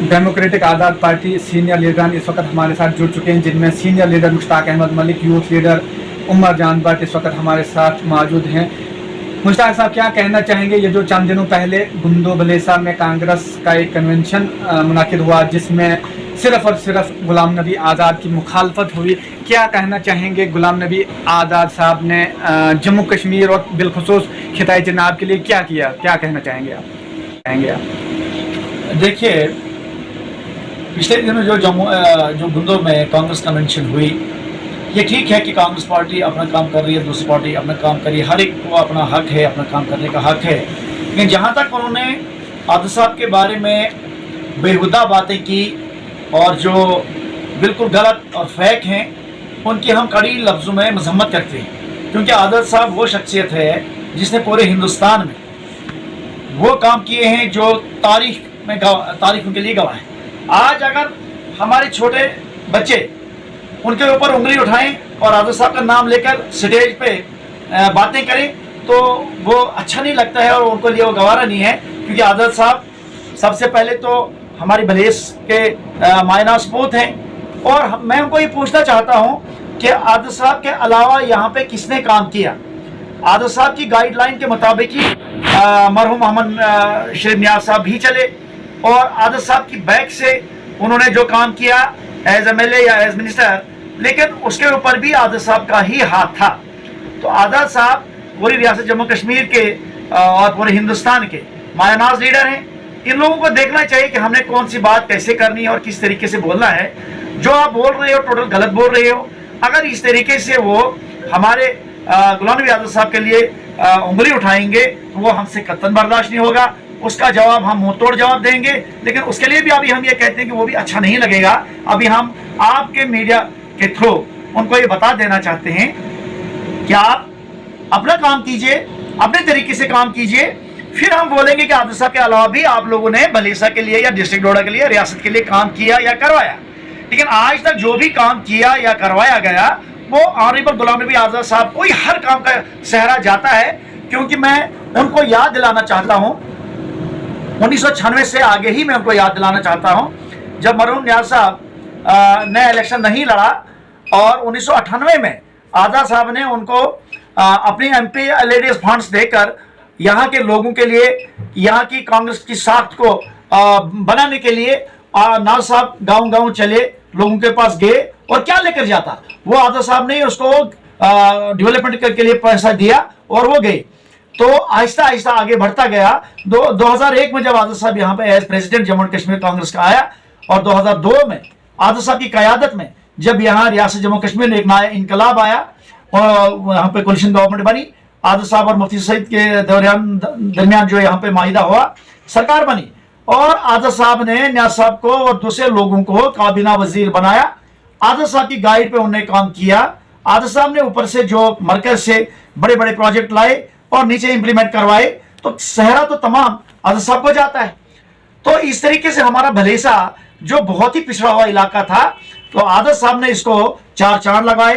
Democratic Azad party senior लीडरान इस वक्त हमारे साथ जुड़ चुके हैं, जिनमें senior leader Mushtaq Ahmed Malik, youth leader Umar Jan Bhat इस वक्त हमारे साथ मौजूद हैं। मुश्ताक साहब, क्या कहना चाहेंगे? ये जो चंद दिनों पहले गुंदो बलेसा में कांग्रेस का एक कन्वेंशन मुनाकिद हुआ जिसमें सिर्फ और सिर्फ गुलाम नबी आज़ाद की मुखालफत हुई, क्या कहना चाहेंगे? गुलाम नबी आज़ाद साहब ने जम्मू कश्मीर और बिलखुसूस खिताई जनाब के लिए क्या किया, क्या कहना चाहेंगे आप? देखिए, पिछले दिनों जो गुंदो में कांग्रेस कन्वेंशन हुई, ये ठीक है कि कांग्रेस पार्टी अपना काम कर रही है, दूसरी पार्टी अपना काम कर रही है, हर एक को अपना हक है, अपना काम करने का हक है। लेकिन जहाँ तक उन्होंने आज़ाद साहब के बारे में बेहुदा बातें की और जो बिल्कुल गलत और फेक हैं, उनकी हम कड़ी लफ्ज़ों में मजम्मत करते हैं, क्योंकि आज़ाद साहब वो शख्सियत है जिसने पूरे हिंदुस्तान में वो काम किए हैं जो तारीख उनके लिए गवाह है। आज अगर हमारे छोटे बच्चे उनके ऊपर उंगली उठाएं और आज़ाद साहब का नाम लेकर स्टेज पे बातें करें तो वो अच्छा नहीं लगता है और उनको लिए वो गवारा नहीं है, क्योंकि आज़ाद साहब सबसे पहले तो हमारी भलेस के मायना सपूत हैं। और मैं उनको ये पूछना चाहता हूँ कि आज़ाद साहब के अलावा यहाँ पे किसने काम किया? आज़ाद साहब की गाइडलाइन के मुताबिक ही मरहूम मोहम्मद शरीफ नियाज़ साहब भी चले और आज़ाद साहब की बैक से उन्होंने जो काम किया एज MLA या एज मिनिस्टर, लेकिन उसके ऊपर भी आज़ाद साहब का ही हाथ था। तो आज़ाद साहब पूरी रियासत जम्मू कश्मीर के और पूरे हिंदुस्तान के मायानाज लीडर हैं। इन लोगों को देखना चाहिए कि हमने कौन सी बात कैसे करनी है और किस तरीके से बोलना है। जो आप बोल रहे हो टोटल गलत बोल रहे हो। अगर इस तरीके से वो हमारे गुलाम नबी आज़ाद साहब के लिए उंगली उठाएंगे तो वो हमसे कतई बर्दाश्त नहीं होगा। उसका जवाब हम मुंह तोड़ जवाब देंगे, लेकिन उसके लिए भी अभी हम ये कहते हैं कि वो भी अच्छा नहीं लगेगा। अभी हम आपके मीडिया के थ्रू उनको ये बता देना चाहते हैं कि आप अपना काम कीजिए, अपने तरीके से काम कीजिए, फिर हम बोलेंगे कि आज़ाद साहब के अलावा भी आप लोगों ने बलेसा के लिए या डिस्ट्रिक्ट डोडा के लिए, रियासत के लिए काम किया या करवाया। लेकिन आज तक जो भी काम किया या करवाया गया वो ऑनरेबल गुलाम नबी आज़ाद साहब को ही हर काम का सेहरा जाता है। क्योंकि मैं उनको याद दिलाना चाहता हूँ, 1996 से आगे ही मैं उनको याद दिलाना चाहता हूँ, जब मरहूम नियाज़ साहब ने इलेक्शन नहीं लड़ा और 1998 में आज़ाद साहब ने उनको अपनी MP लेडीज फंड्स देकर यहाँ के लोगों के लिए, यहाँ की कांग्रेस की साख्त को बनाने के लिए नियाज़ साहब गांव-गांव चले, लोगों के पास गए और क्या लेकर जाता, वो आज़ाद साहब ने उसको डेवलपमेंट के लिए पैसा दिया और वो गए। तो आहिस्ता आहिस्ता आगे बढ़ता गया। 2001 में जब आज़ाद साहब यहाँ पे एज प्रेसिडेंट जम्मू कश्मीर कांग्रेस का आया और 2002 में आज़ाद साहब की क़यादत में जब यहाँ रियासत जम्मू कश्मीर में एक नया इनकलाब आया और यहाँ पे कोलिशन गवर्नमेंट बनी, आज़ाद साहब और मुफ्ती सईद के दरमियान जो यहाँ पे माहिदा हुआ, सरकार बनी और आज़ाद साहब ने नियाज़ साहब को और दूसरे लोगों को काबीना वजीर बनाया। आज़ाद साहब की गाइड पे उन्होंने काम किया। आज़ाद साहब ने ऊपर से जो मरकज से बड़े बड़े प्रोजेक्ट लाए और नीचे इंप्लीमेंट करवाए, तो सहरा तो तमाम आज़ाद साहब को जाता है। तो इस तरीके से हमारा भलेसा जो बहुत ही पिछड़ा हुआ इलाका था, तो आज़ाद साहब ने इसको चार चांद लगाए।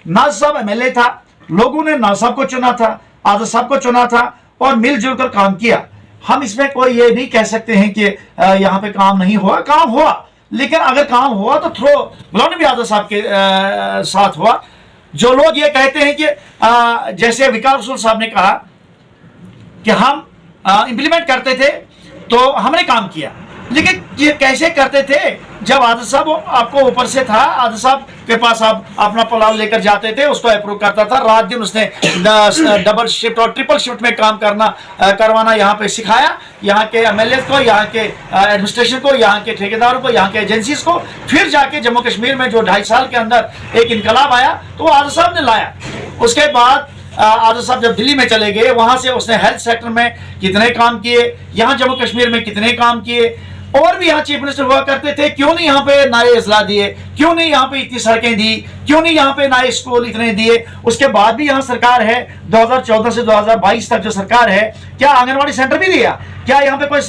नियाज़ साहब MLA था, लोगों ने नियाज़ साहब को चुना था, आज़ाद साहब को चुना था और मिलजुल कर काम किया। हम इसमें कोई ये नहीं कह सकते हैं कि यहाँ पे काम नहीं हुआ, काम हुआ, लेकिन अगर काम हुआ तो थ्रो गुलाम नबी आज़ाद साहब के साथ हुआ। जो लोग ये कहते हैं कि जैसे विकास रसूल साहब ने कहा कि हम इंप्लीमेंट करते थे तो हमने काम किया, लेकिन ये कैसे करते थे जब आज़ाद साहब आपको ऊपर से था, आज़ाद साहब के पास आप अपना प्लान लेकर जाते थे, उसको अप्रूव करता था, रात दिन उसने डबल शिफ्ट और ट्रिपल शिफ्ट में काम करवाना यहाँ पे सिखाया, यहाँ के MLA को, यहाँ के एडमिनिस्ट्रेशन को, यहाँ के ठेकेदारों को, यहाँ के एजेंसीज को। फिर जाके जम्मू कश्मीर में जो 2.5 साल के अंदर एक इनकलाब आया तो आज़ाद साहब ने लाया। उसके बाद आज़ाद साहब जब दिल्ली में चले गए, वहाँ से उसने हेल्थ सेक्टर में कितने काम किए, यहाँ जम्मू कश्मीर में कितने काम किए, और भी यहाँ चीफ मिनिस्टर हुआ करते थे, क्यों नहीं यहाँ पे नए अजला दिए, क्यों नहीं यहाँ पे इतनी सड़कें दी, क्यों नहीं यहाँ पे नए स्कूल इतने दिए। उसके बाद भी यहाँ सरकार है, 2014 से 2022 तक जो सरकार है, क्या आंगनवाड़ी सेंटर भी दिया, क्या यहाँ पे कोई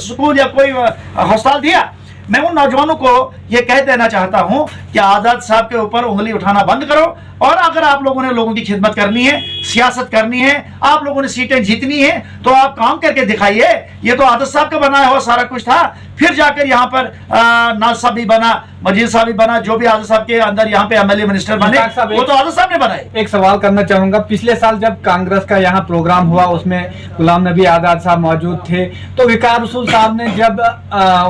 स्कूल या कोई हॉस्पिटल दिया? मैं उन नौजवानों को ये कह देना चाहता हूं कि आज़ाद साहब के ऊपर उंगली उठाना बंद करो, और अगर आप लोगों ने लोगों की खिदमत करनी है, सियासत करनी है, आप लोगों ने सीटें जीतनी है, तो आप काम करके दिखाइए। ये तो आज़ाद साहब का बनाया हुआ सारा कुछ था, फिर जाकर यहाँ पर नाज साहब भी बना, मजीद साहब भी बना, जो भी आज़ाद साहब के अंदर यहाँ पे एमएलए मिनिस्टर बने वो तो आज़ाद साहब ने बनाए। एक सवाल करना चाहूंगा, पिछले साल जब कांग्रेस का यहाँ प्रोग्राम हुआ उसमें गुलाम नबी आज़ाद साहब मौजूद थे, तो विकार रसूल साहब ने जब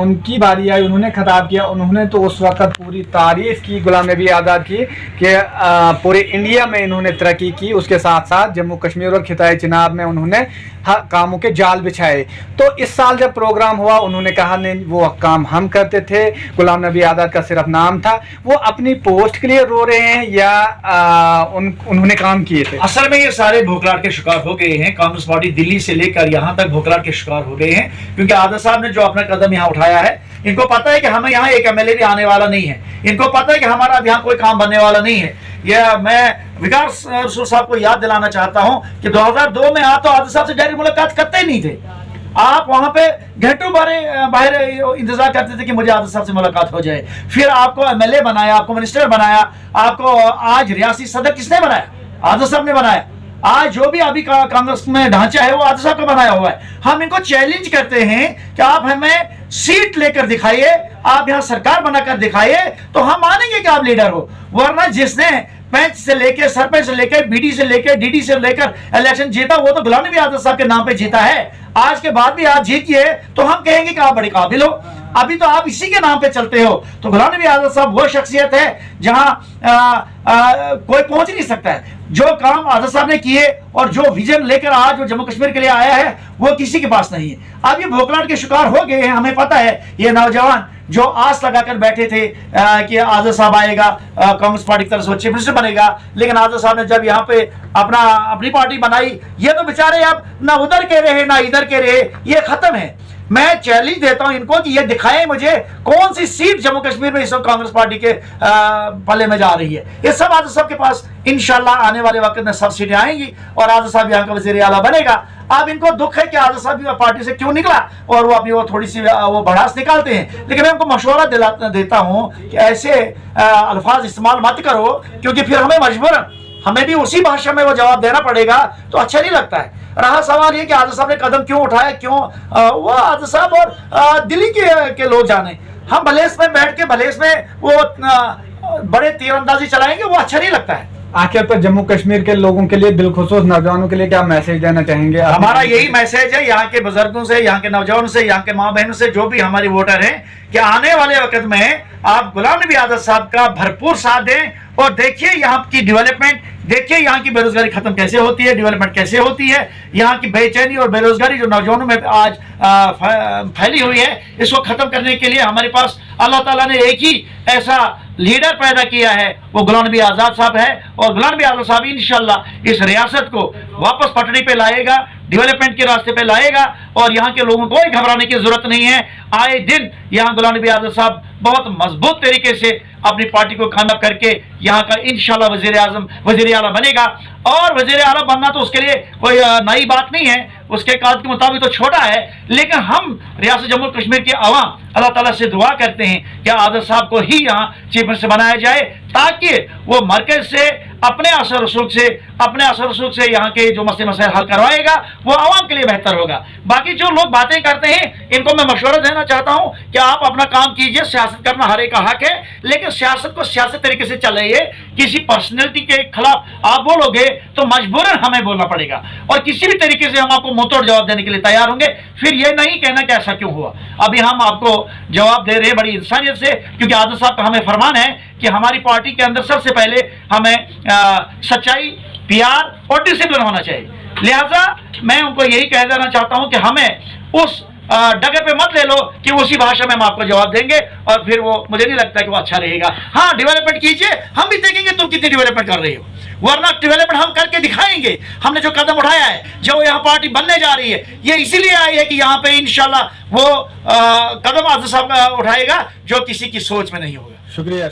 उनकी बारी आई, उन्होंने खिताब किया, उन्होंने तो उस वक्त पूरी तारीफ की गुलाम नबी आज़ाद की कि पूरे इंडिया में इन्होंने तरक्की की, उसके साथ साथ जम्मू कश्मीर और खिताए चिनाब में उन्होंने कामों के जाल बिछाए। तो इस साल जब प्रोग्राम हुआ उन्होंने कहा नहीं वो काम हम करते थे, गुलाम नबी आज़ाद का सिर्फ नाम था। वो अपनी पोस्ट के लिए रो रहे हैं या उन्होंने काम किए थे? असल में ये सारे भोखलाट के शिकार हो गए हैं। कांग्रेस पार्टी दिल्ली से लेकर यहाँ तक भोखलाट के शिकार हो गए हैं, क्योंकि आज़ाद साहब ने जो अपना कदम यहाँ उठाया है, इनको पता है कि हमें यहाँ एक एमएलए भी आने वाला नहीं है, इनको पता है कि हमारा यहाँ कोई काम बनने वाला नहीं है। यह मैं विकास रसूल साहब को याद दिलाना चाहता हूं कि 2002 में आप तो आज़ाद साहब से डायरेक्ट मुलाकात करते ही नहीं थे। आप वहां पे घंटों बाहर इंतजार करते थे कि मुझे आज़ाद साहब से मुलाकात हो जाए। फिर आपको एमएलए बनाया, आपको मिनिस्टर बनाया, आपको आज रियासी सदर किसने बनाया? आज़ाद साहब ने बनाया। आज जो भी अभी कांग्रेस में ढांचा है वो आज़ाद साहब का बनाया हुआ है। हम इनको चैलेंज करते हैं कि आप हमें सीट लेकर दिखाइए, आप यहाँ सरकार बनाकर दिखाइए, तो हम मानेंगे कि आप लीडर हो। वरना जिसने पंच से लेकर, सरपंच से लेकर, बीडी से लेकर, डीडी से लेकर इलेक्शन जीता, वो तो गुलाम नबी आज़ाद साहब के नाम पे जीता है। आज के बाद भी आप जीतिए तो हम कहेंगे कि आप बड़े काबिल हो। अभी तो आप इसी के नाम पे चलते हो। तो गुलाम नबी आज़ाद साहब वो शख्सियत है जहां कोई पहुंच नहीं सकता है। जो काम आज़ाद साहब ने किए और जो विजन लेकर आज वो जम्मू कश्मीर के लिए आया है, वो किसी के पास नहीं है। अब ये भोखलाट के शिकार हो गए हैं। हमें पता है ये नौजवान जो आस लगाकर बैठे थे कि आज़ाद साहब आएगा, कांग्रेस पार्टी की तरफ से चीफ मिनिस्टर बनेगा, लेकिन आज़ाद साहब ने जब यहाँ पे अपनी पार्टी बनाई, ये तो बेचारे अब ना उधर के रहे ना इधर के रहे, ये खत्म है। मैं चैलेंज देता हूं इनको कि ये दिखाएं मुझे कौन सी सीट जम्मू कश्मीर में इस वक्त कांग्रेस पार्टी के पल्ले में जा रही है। ये सब आज़ाद साहब के पास इंशाल्लाह आने वाले वक्त में सब सीटें आएंगी और आज़ाद साहब यहाँ का वज़ीर आला बनेगा। अब इनको दुख है कि आज़ाद साहब पार्टी से क्यों निकला और वो अपनी वो थोड़ी सी वो भड़ास निकालते हैं, लेकिन मैं उनको मशवरा देता हूँ कि ऐसे अल्फाज इस्तेमाल मत करो, क्योंकि फिर हमें मजबूरन हमें भी उसी भाषा में वो जवाब देना पड़ेगा, तो अच्छा नहीं लगता है। रहा सवाल ये कि आज़ाद साहब ने कदम क्यों उठाया, क्यों वो आज़ाद साहब और दिल्ली के लोग जाने। हम भलेस में बैठ के भलेस में वो बड़े तीरंदाजी चलाएंगे, वो अच्छा नहीं लगता है। आखिर पर जम्मू कश्मीर के लोगों के लिए, बिलखुसूस नौजवानों के लिए क्या मैसेज देना चाहेंगे? हमारा यही मैसेज है यहाँ के बुजुर्गों से, यहाँ के नौजवानों से, यहाँ के माँ बहनों से, जो भी हमारी वोटर हैं, कि आने वाले वक्त में आप गुलाम नबी आज़ाद साहब का भरपूर साथ दें और देखिए यहाँ की डेवलपमेंट, देखिए यहाँ की बेरोजगारी खत्म कैसे होती है, डेवलपमेंट कैसे होती है। यहाँ की बेचैनी और बेरोजगारी जो नौजवानों में आज फैली हुई है, इसको खत्म करने के लिए हमारे पास अल्लाह ताला ने एक ही ऐसा लीडर पैदा किया है, वो गुलाम नबी आज़ाद साहब है। और गुलाम नबी आज़ाद साहब इंशाल्लाह इस रियासत को वापस पटरी पे लाएगा, डेवलपमेंट के रास्ते पे लाएगा, और यहाँ के लोगों को कोई घबराने की जरूरत नहीं है। आए दिन यहाँ गुलाम नबी आज़ाद साहब बहुत मजबूत तरीके से अपनी पार्टी को कामयाब करके यहाँ का इंशाल्लाह वज़ीर आला बनेगा। और वज़ीर आला बनना तो उसके लिए कोई नई बात नहीं है, उसके काद के मुताबिक तो छोटा है, लेकिन हम रियासत जम्मू कश्मीर के अवाम अल्लाह ताला से दुआ करते हैं कि आज़ाद साहब को ही यहाँ चीफ मिनिस्टर बनाया जाए, ताकि वो मरकज से अपने असर रसूख से यहाँ के जो मसले मसाइल हल करवाएगा, वो आवाम के लिए बेहतर होगा। बाकी जो लोग बातें करते हैं, इनको मैं मशवरा देना चाहता हूँ कि आप अपना काम कीजिए। सियासत करना हर एक का हक है, लेकिन सियासत को सियासत तरीके से चलाइए। किसी पर्सनैलिटी के खिलाफ आप बोलोगे तो मजबूरन हमें बोलना पड़ेगा, और किसी भी तरीके से हम आपको मुंहतोड़ जवाब देने के लिए तैयार होंगे। फिर ये नहीं कहना कि ऐसा क्यों हुआ। अभी हम आपको जवाब दे रहे हैं बड़ी इंसानियत से, क्योंकि आज़ाद साहब का हमें फरमान है कि हमारी पार्टी के अंदर सबसे पहले हमें सच्चाई, प्यार और डिसिप्लिन होना चाहिए। लिहाजा मैं उनको यही कह देना चाहता हूं कि हमें उस डगर पे मत ले लो कि उसी भाषा में हम आपको जवाब देंगे, और फिर वो मुझे नहीं लगता कि वो अच्छा रहेगा। हाँ, डेवलपमेंट कीजिए, हम भी देखेंगे तुम कितनी डेवलपमेंट कर रही हो, वरना डेवलपमेंट हम करके दिखाएंगे। हमने जो कदम उठाया है, जो यहाँ पार्टी बनने जा रही है, ये इसीलिए आई है कि यहाँ पे इंशाल्लाह वो कदम आज़ाद साहब उठाएगा जो किसी की सोच में नहीं होगा। शुक्रिया।